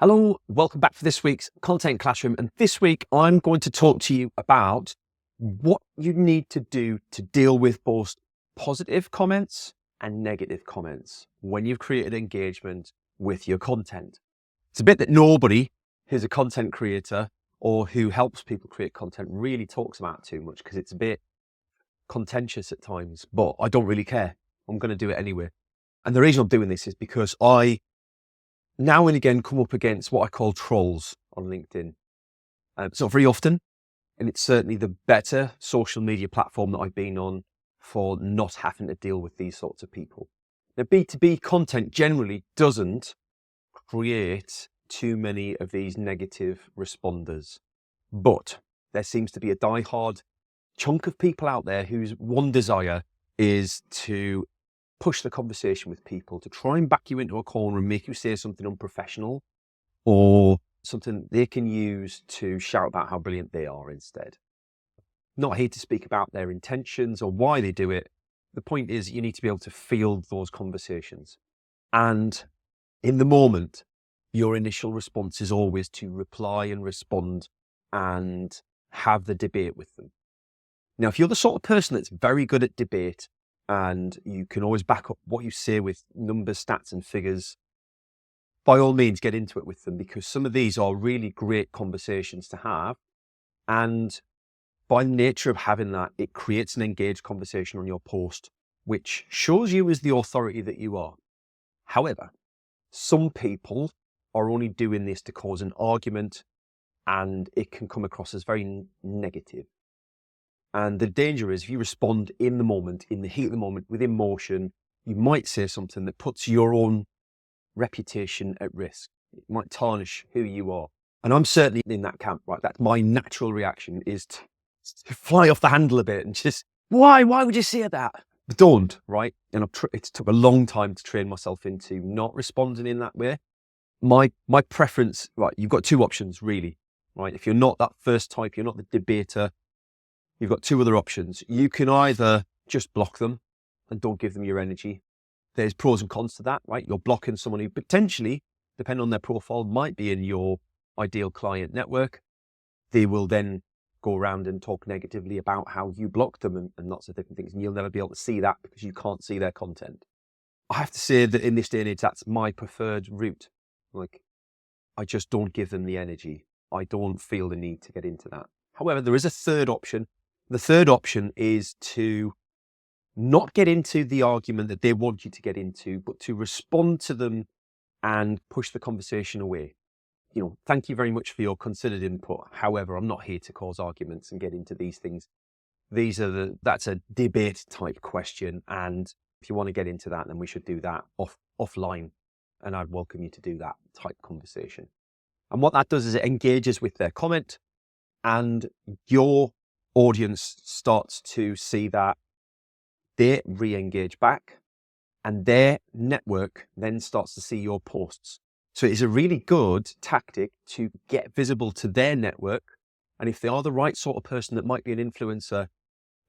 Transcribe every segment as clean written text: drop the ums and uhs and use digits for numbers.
Hello, welcome back for this week's Content Classroom. And this week, I'm going to talk to you about what you need to do to deal with both positive comments and negative comments when you've created engagement with your content. It's a bit that nobody who's a content creator or who helps people create content really talks about too much because it's a bit contentious at times, but I don't really care. I'm going to do it anyway. And the reason I'm doing this is because I now and again come up against what I call trolls on LinkedIn. It's not very often, and it's certainly the better social media platform that I've been on for not having to deal with these sorts of people. Now, B2B content generally doesn't create too many of these negative responders, but there seems to be a diehard chunk of people out there whose one desire is to push the conversation with people, to try and back you into a corner and make you say something unprofessional or something they can use to shout about how brilliant they are instead. Not here to speak about their intentions or why they do it. The point is you need to be able to field those conversations. And in the moment, your initial response is always to reply and respond and have the debate with them. Now, if you're the sort of person that's very good at debate, and you can always back up what you say with numbers, stats, and figures, by all means, get into it with them, because some of these are really great conversations to have. And by nature of having that, it creates an engaged conversation on your post, which shows you as the authority that you are. However, some people are only doing this to cause an argument, and it can come across as very negative. And the danger is if you respond in the moment, in the heat of the moment, with emotion, you might say something that puts your own reputation at risk. It might tarnish who you are. And I'm certainly in that camp, right? That's my natural reaction, is to fly off the handle a bit and just, why would you say that? But don't, right? And it took a long time to train myself into not responding in that way. My preference, right, you've got two options really, right? If you're not that first type, you're not the debater, you've got two other options. You can either just block them and don't give them your energy. There's pros and cons to that, right? You're blocking someone who potentially, depending on their profile, might be in your ideal client network. They will then go around and talk negatively about how you blocked them and lots of different things. And you'll never be able to see that because you can't see their content. I have to say that in this day and age, that's my preferred route. Like, I just don't give them the energy. I don't feel the need to get into that. However, there is a third option. The third option is to not get into the argument that they want you to get into, but to respond to them and push the conversation away. You know, thank you very much for your considered input. However, I'm not here to cause arguments and get into these things. That's a debate type question. And if you want to get into that, then we should do that offline. And I'd welcome you to do that type conversation. And what that does is it engages with their comment, and your audience starts to see that they re-engage back, and their network then starts to see your posts. So it is a really good tactic to get visible to their network. And if they are the right sort of person that might be an influencer,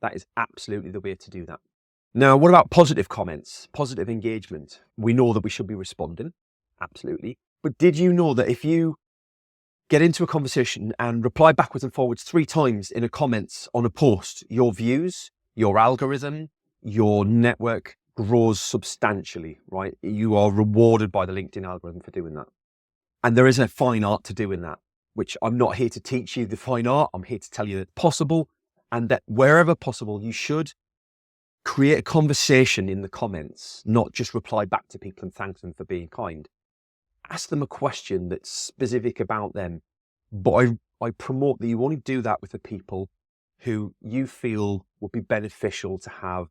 that is absolutely the way to do that. Now, what about positive comments, positive engagement? We know that we should be responding, absolutely. But did you know that if you get into a conversation and reply backwards and forwards 3 times in a comments on a post, your views, your algorithm, your network grows substantially, right? You are rewarded by the LinkedIn algorithm for doing that. And there is a fine art to doing that, which I'm not here to teach you the fine art. I'm here to tell you that it's possible, and that wherever possible, you should create a conversation in the comments, not just reply back to people and thank them for being kind. Ask them a question that's specific about them. But I promote that you only do that with the people who you feel would be beneficial to have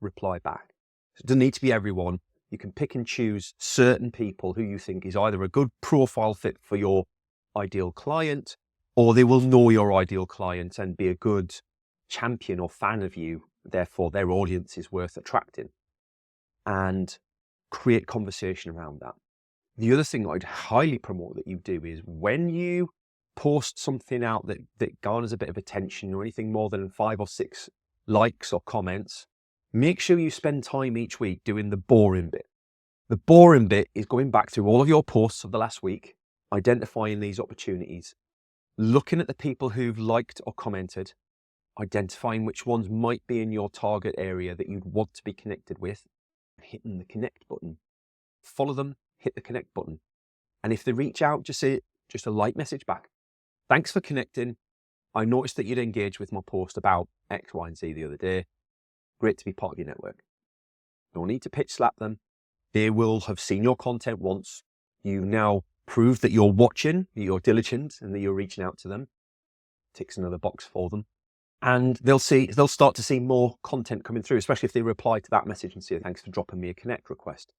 reply back. So it doesn't need to be everyone. You can pick and choose certain people who you think is either a good profile fit for your ideal client, or they will know your ideal client and be a good champion or fan of you. Therefore, their audience is worth attracting, and create conversation around that. The other thing I'd highly promote that you do is when you post something out that garners a bit of attention, or anything more than 5 or 6 likes or comments, make sure you spend time each week doing the boring bit. The boring bit is going back through all of your posts of the last week identifying these opportunities, looking at the people who've liked or commented, identifying which ones might be in your target area that you'd want to be connected with, hitting the connect button. Follow them, hit the connect button. And if they reach out, just say, just a light message back. Thanks for connecting. I noticed that you'd engaged with my post about X, Y, and Z the other day. Great to be part of your network. No need to pitch slap them. They will have seen your content once. You now prove that you're watching, that you're diligent, and that you're reaching out to them. Ticks another box for them. And they'll start to see more content coming through, especially if they reply to that message and say, thanks for dropping me a connect request.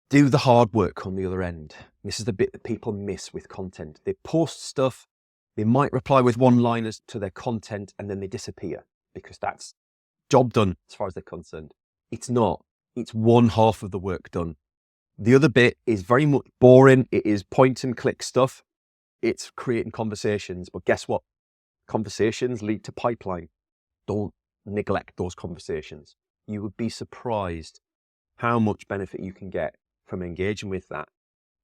Do the hard work on the other end. This is the bit that people miss with content. They post stuff, they might reply with one-liners to their content, and then they disappear because that's job done as far as they're concerned. It's not. It's one half of the work done. The other bit is very much boring. It is point and click stuff. It's creating conversations, but guess what? Conversations lead to pipeline. Don't neglect those conversations. You would be surprised how much benefit you can get from engaging with that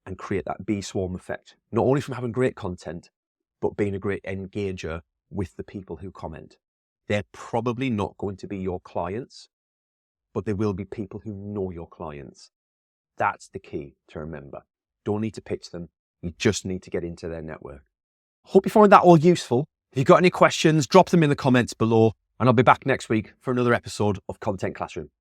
and create that bee swarm effect. Not only from having great content, but being a great engager with the people who comment. They're probably not going to be your clients, but they will be people who know your clients. That's the key to remember. Don't need to pitch them. You just need to get into their network. Hope you find that all useful. If you've got any questions, drop them in the comments below, and I'll be back next week for another episode of Content Classroom.